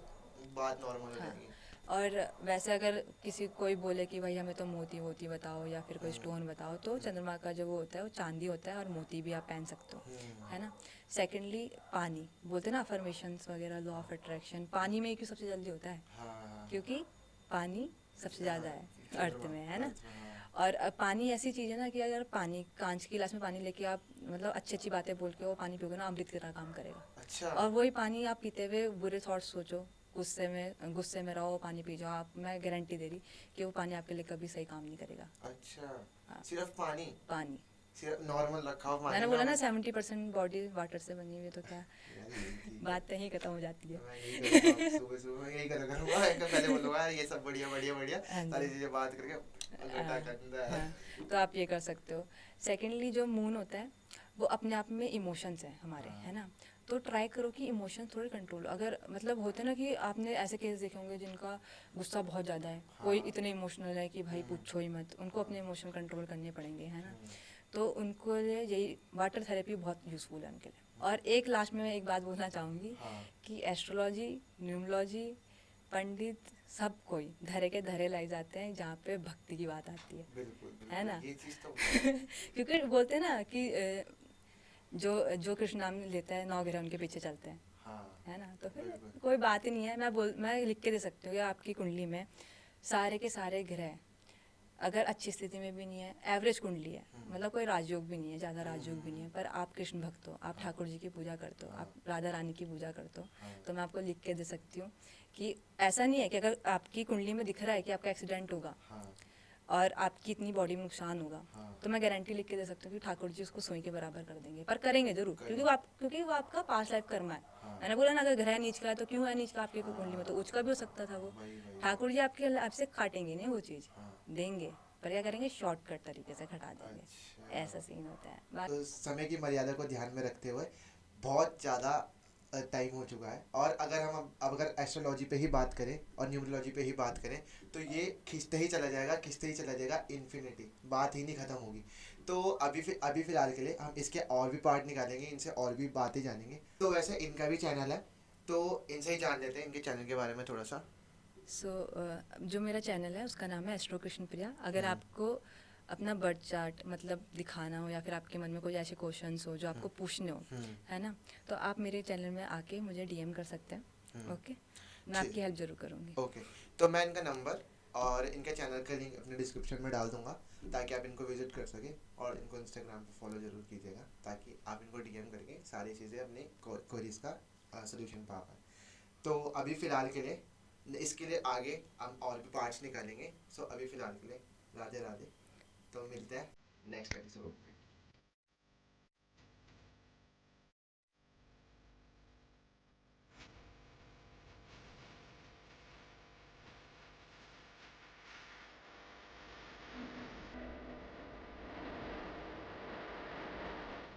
बात नॉर्मल हो हाँ, जाएगी। और वैसे अगर किसी कोई बोले कि भाई हमें तो मोती वोती बताओ या फिर कोई स्टोन बताओ, तो चंद्रमा का जो वो होता है वो चांदी होता है और मोती भी आप पहन सकते हो, है ना। सेकेंडली पानी, बोलते हैं ना अफर्मेशंस वगैरह, लॉ ऑफ अट्रैक्शन, पानी में क्यों सबसे जल्दी होता है, हाँ। क्योंकि पानी सबसे ज़्यादा है अर्थ में, है ना। अर्थ में, हाँ। और पानी ऐसी चीज़ है ना कि अगर पानी कांच की गिलास में पानी लेके आप मतलब अच्छी अच्छी बातें बोल के वो पानी पियोगे ना, अमृत की तरह काम करेगा। अच्छा। और वही पानी आप पीते हुए बुरे थॉट्स सोचो, गुस्से में रहो, पानी पी जाओ आप, मैं गारंटी दे रही कि वो पानी आपके लिए कभी सही काम नहीं करेगा। अच्छा। हाँ। सिर्फ पानी? पानी, सिर्फ नॉर्मल रखा हुआ पानी मैंने ना बोला ना हो? 70% बॉडी वाटर से बनी हुई है, तो क्या यार ये भी ठीक है। बात तो यहीं खत्म हो जाती है। मैं यही करूँगा, सुबह सुबह मैं यही करूँगा, एक पहले बोलूँगा ये सब बढ़िया बढ़िया बढ़िया हाँ जी। सारी चीजें बात करके गड्ढा करना है। हाँ, तो आप ये कर सकते हो। सेकेंडली जो मून होता है वो अपने आप में इमोशंस है हमारे, है ना, तो ट्राई करो कि इमोशन थोड़े कंट्रोल, अगर मतलब होते हैं ना कि आपने ऐसे केस देखे होंगे जिनका गुस्सा बहुत ज़्यादा है, कोई इतने इमोशनल है कि भाई पूछो ही मत, उनको अपने इमोशन कंट्रोल करने पड़ेंगे, है ना। तो उनको लिए यही वाटर थेरेपी बहुत यूज़फुल है उनके लिए। और एक लास्ट में मैं एक बात बोलना चाहूँगी कि एस्ट्रोलॉजी, न्यूमरोलॉजी, पंडित सब कोई धरे के धरे लाई जाते हैं जहाँ पे भक्ति की बात आती है, बिल्कुल, बिल्कुल, है ना। ये चीज तो क्योंकि बोलते हैं ना कि जो कृष्ण नाम लेता है 9 ग्रह उनके पीछे चलते हैं, हाँ। है ना। तो फिर बिल्कुल। कोई बात ही नहीं है, मैं लिख के दे सकती हूँ कि आपकी कुंडली में सारे के सारे ग्रह अगर अच्छी स्थिति में भी नहीं है, एवरेज कुंडली है, मतलब कोई राजयोग भी नहीं है, ज़्यादा राजयोग भी नहीं है, पर आप कृष्ण भक्त हो, आप ठाकुर जी की पूजा करते हो, आप राधा रानी की पूजा करते हो, तो मैं आपको लिख के दे सकती हूँ कि ऐसा नहीं है कि अगर आपकी कुंडली में दिख रहा है कि आपका एक्सीडेंट होगा हाँ और आपकी इतनी बॉडी में नुकसान होगा, हाँ। तो मैं गारंटी लिख के दे सकती हूँ कि ठाकुर जी उसको सुई के बराबर कर देंगे, पर करेंगे जरूर, क्योंकि वो आपका पास्ट लाइफ कर्मा है। हाँ। मैंने बोला ना, अगर ग्रह नीच का है तो क्यों है नीच का आपकी कुंडली में, तो उच का भी हो सकता था वो। वही ठाकुर जी आपके आपसे काटेंगे नहीं वो चीज़, हाँ। देंगे, पर क्या करेंगे, शॉर्टकट तरीके से घटा देंगे। अच्छा। ऐसा सीन होता है। तो समय की मर्यादा को ध्यान में रखते हुए बहुत ज़्यादा टाइम हो चुका है, और अगर हम अब अगर एस्ट्रोलॉजी पे ही बात करें और न्यूमरोलॉजी पे ही बात करें तो ये खींचते ही चला जाएगा इन्फिनिटी, बात ही नहीं ख़त्म होगी। तो अभी फ़िलहाल के लिए हम इसके और भी पार्ट निकालेंगे, इनसे और भी बातें जानेंगे। तो वैसे इनका भी चैनल है, तो इनसे ही जान लेते हैं इनके चैनल के बारे में थोड़ा सा। जो मेरा चैनल है उसका नाम है एस्ट्रो कृष्ण प्रिया। अगर आपको अपना बर्थ चार्ट मतलब दिखाना हो या फिर आपके मन में कोई ऐसे क्वेश्चंस हो जो आपको पूछने हो, है ना, तो आप मेरे चैनल में आके मुझे डीएम कर सकते हैं। ओके, मैं आपकी हेल्प जरूर करूँगी। ओके, तो मैं इनका नंबर और इनके चैनल का लिंक अपने डिस्क्रिप्शन में डाल दूंगा ताकि आप इनको विजिट कर सकें, और इनको इंस्टाग्राम पे फॉलो जरूर कीजिएगा ताकि आप इनको डीएम करके सारी चीज़ें अपनी क्वेरीज का सोल्यूशन पा पाएँ। तो अभी फ़िलहाल के लिए, इसके लिए आगे हम और भी पार्ट्स निकालेंगे। सो अभी फ़िलहाल के लिए राधे राधे, तो मिलते हैं नेक्स्ट एपिसोड में।